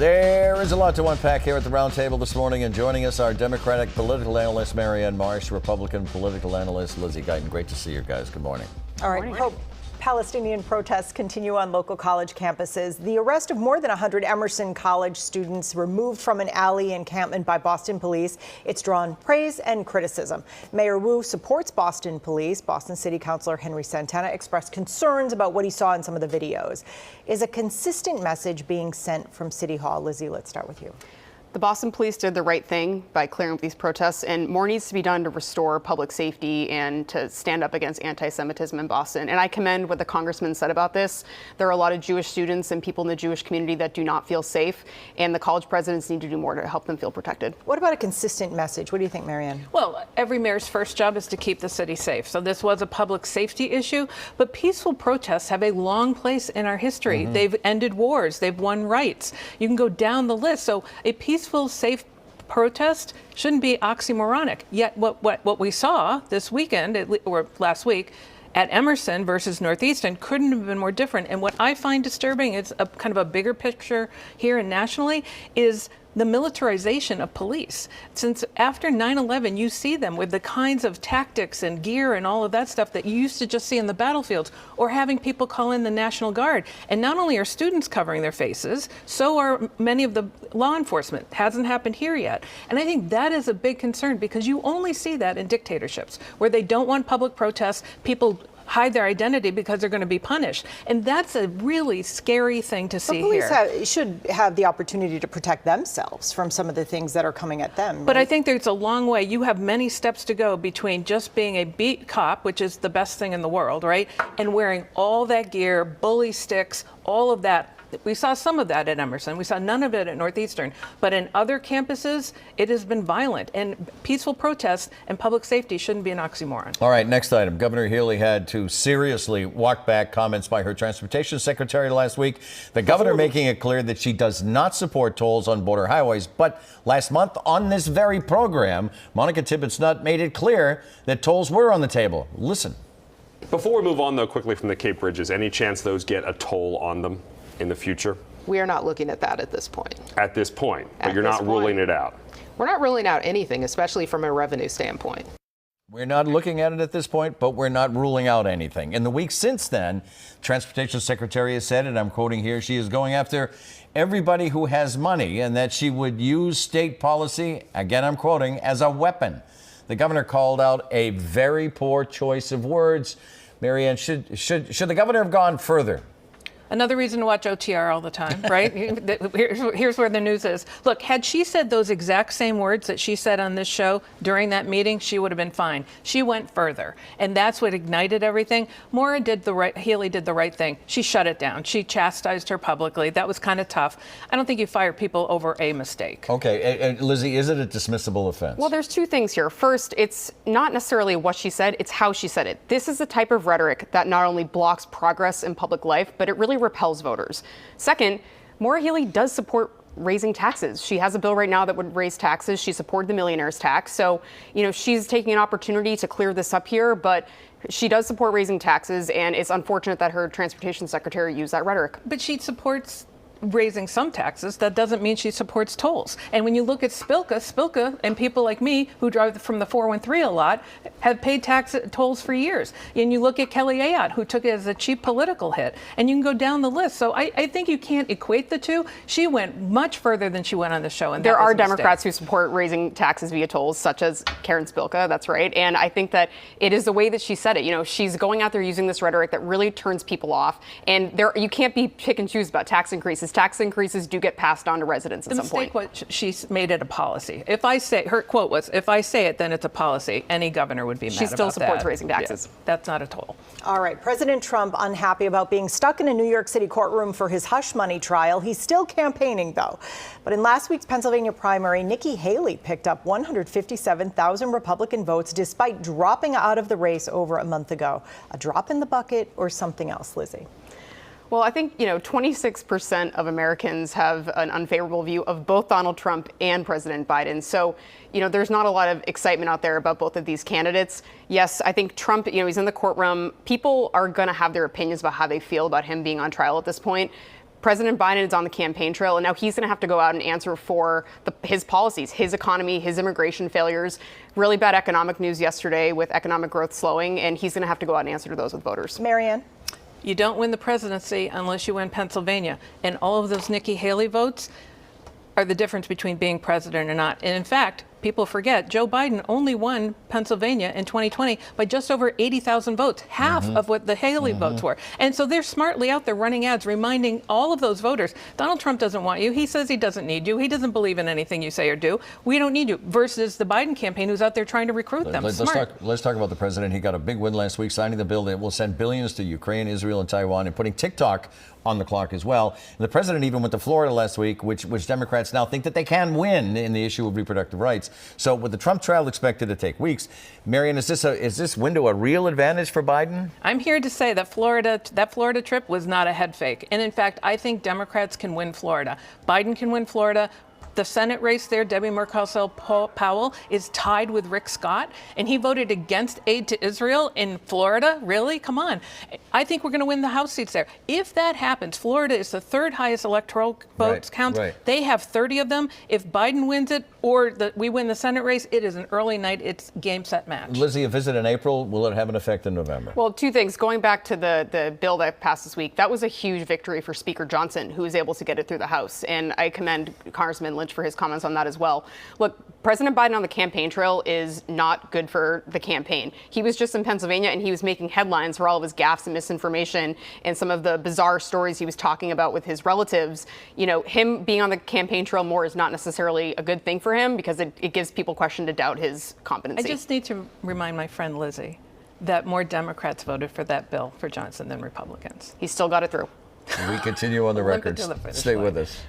There is a lot to unpack here at the roundtable this morning, and joining us our Democratic political analyst Marianne Marsh, Republican political analyst Lizzie Guyton. Great to see you guys. Good morning. All right. Hope Palestinian protests continue on local college campuses. The arrest of more than 100 Emerson College students removed from an alley encampment by Boston police. It's drawn praise and criticism. Mayor Wu supports Boston police. Boston City Councilor Henry Santana expressed concerns about what he saw in some of the videos. Is a consistent message being sent from City Hall? Lizzie, let's start with you. The Boston police did the right thing by clearing up these protests, and more needs to be done to restore public safety and to stand up against anti-Semitism in Boston. And I commend what the congressman said about this. There are a lot of Jewish students and people in the Jewish community that do not feel safe, and the college presidents need to do more to help them feel protected. What about a consistent message? What do you think, Marianne? Well, every mayor's first job is to keep the city safe. So this was a public safety issue, but peaceful protests have a long place in our history. They've ended wars. They've won rights. You can go down the list. So a peaceful, safe protest shouldn't be oxymoronic. Yet what we saw this weekend, or last week, at Emerson versus Northeastern couldn't have been more different. And what I find disturbing, it's a kind of a bigger picture here and nationally, is the militarization of police. Since after 9/11, you see them with the kinds of tactics and gear and all of that stuff that you used to just see in the battlefields, or having people call in the National Guard. And not only are students covering their faces, so are many of the law enforcement. Hasn't happened here yet. And I think that is a big concern, because you only see that in dictatorships, where they don't want public protests. People hide their identity because they're going to be punished. And that's a really scary thing to see here. Police should have the opportunity to protect themselves from some of the things that are coming at them. But right? I think there's a long way. You have many steps to go between just being a beat cop, which is the best thing in the world, right? And wearing all that gear, bully sticks, all of that. We saw some of that at Emerson. We saw none of it at Northeastern. But in other campuses, it has been violent. And peaceful protests and public safety shouldn't be an oxymoron. All right, next item. Governor Healey had to seriously walk back comments by her transportation secretary last week. The governor making it clear that she does not support tolls on border highways. But last month on this very program, Monica Tibbetts-Nutt made it clear that tolls were on the table. Listen. Before we move on, though, quickly from the Cape Bridges, any chance those get a toll on them in the future? We are not looking at that at this point. At this point, but you're not ruling it out. We're not ruling out anything, especially from a revenue standpoint. We're not looking at it at this point, but we're not ruling out anything. In the week since then, Transportation Secretary has said, and I'm quoting here, she is going after everybody who has money and that she would use state policy, again I'm quoting, as a weapon. The governor called out a very poor choice of words. Marianne, should the governor have gone further? Another reason to watch OTR all the time, right? Here's where the news is. Look, had she said those exact same words that she said on this show during that meeting, she would have been fine. She went further, and that's what ignited everything. Healey did the right thing. She shut it down. She chastised her publicly. That was kind of tough. I don't think you fire people over a mistake. Okay, and Lizzie, is it a dismissible offense? Well, there's two things here. First, it's not necessarily what she said, it's how she said it. This is the type of rhetoric that not only blocks progress in public life, but it really repels voters. Second, Maura Healey does support raising taxes. She has a bill right now that would raise taxes. She supported the millionaire's tax. So, she's taking an opportunity to clear this up here, but she does support raising taxes, and it's unfortunate that her transportation secretary used that rhetoric. But she supports raising some taxes. That doesn't mean she supports tolls. And when you look at Spilka and people like me who drive from the 413 a lot have paid tolls for years. And you look at Kelly Ayotte, who took it as a cheap political hit. And you can go down the list. So I think you can't equate the two. She went much further than she went on the show. And there are Democrats who support raising taxes via tolls, such as Karen Spilka. That's right. And I think that it is the way that she said it. She's going out there using this rhetoric that really turns people off. And you can't be pick and choose about tax increases. Tax increases do get passed on to residents at some point. The mistake was she made it a policy. If I say, her quote was, if I say it, then it's a policy. Any governor would be mad about that. She still supports raising taxes. Yeah, that's not a toll. All right. President Trump unhappy about being stuck in a New York City courtroom for his hush money trial. He's still campaigning, though. But in last week's Pennsylvania primary, Nikki Haley picked up 157,000 Republican votes despite dropping out of the race over a month ago. A drop in the bucket or something else, Lizzie? Well, I think, 26% of Americans have an unfavorable view of both Donald Trump and President Biden. So, there's not a lot of excitement out there about both of these candidates. Yes, I think Trump, he's in the courtroom. People are going to have their opinions about how they feel about him being on trial at this point. President Biden is on the campaign trail, and now he's going to have to go out and answer for his policies, his economy, his immigration failures. Really bad economic news yesterday with economic growth slowing, and he's going to have to go out and answer to those with voters. Marianne? You don't win the presidency unless you win Pennsylvania. And all of those Nikki Haley votes are the difference between being president or not. And in fact, people forget Joe Biden only won Pennsylvania in 2020 by just over 80,000 votes, half of what the Haley votes were. And so they're smartly out there running ads reminding all of those voters, Donald Trump doesn't want you. He says he doesn't need you. He doesn't believe in anything you say or do. We don't need you. Versus the Biden campaign who's out there trying to recruit them. Let's talk about the president. He got a big win last week, signing the bill that will send billions to Ukraine, Israel, and Taiwan, and putting TikTok on the clock as well. And the president even went to Florida last week, which Democrats now think that they can win in the issue of reproductive rights. So with the Trump trial expected to take weeks, Marion, is this window a real advantage for Biden? I'm here to say that Florida trip was not a head fake. And in fact, I think Democrats can win Florida. Biden can win Florida. The Senate race there, Debbie Murkowski-Powell, is tied with Rick Scott, and he voted against aid to Israel in Florida. Really? Come on. I think we're going to win the House seats there. If that happens, Florida is the third highest electoral votes count. Right. They have 30 of them. If Biden wins it or we win the Senate race, it is an early night. It's game, set, match. Lizzie, a visit in April, will it have an effect in November? Well, two things. Going back to the bill that passed this week, that was a huge victory for Speaker Johnson, who was able to get it through the House. And I commend Congressman Lynch for his comments on that as well. Look, President Biden on the campaign trail is not good for the campaign. He was just in Pennsylvania and he was making headlines for all of his gaffes and misinformation and some of the bizarre stories he was talking about with his relatives. You know, him being on the campaign trail more is not necessarily a good thing for him because it gives people question to doubt his competency. I just need to remind my friend Lizzie that more Democrats voted for that bill for Johnson than Republicans. He still got it through. We continue on the Limp it records. to the finish Stay line. with us.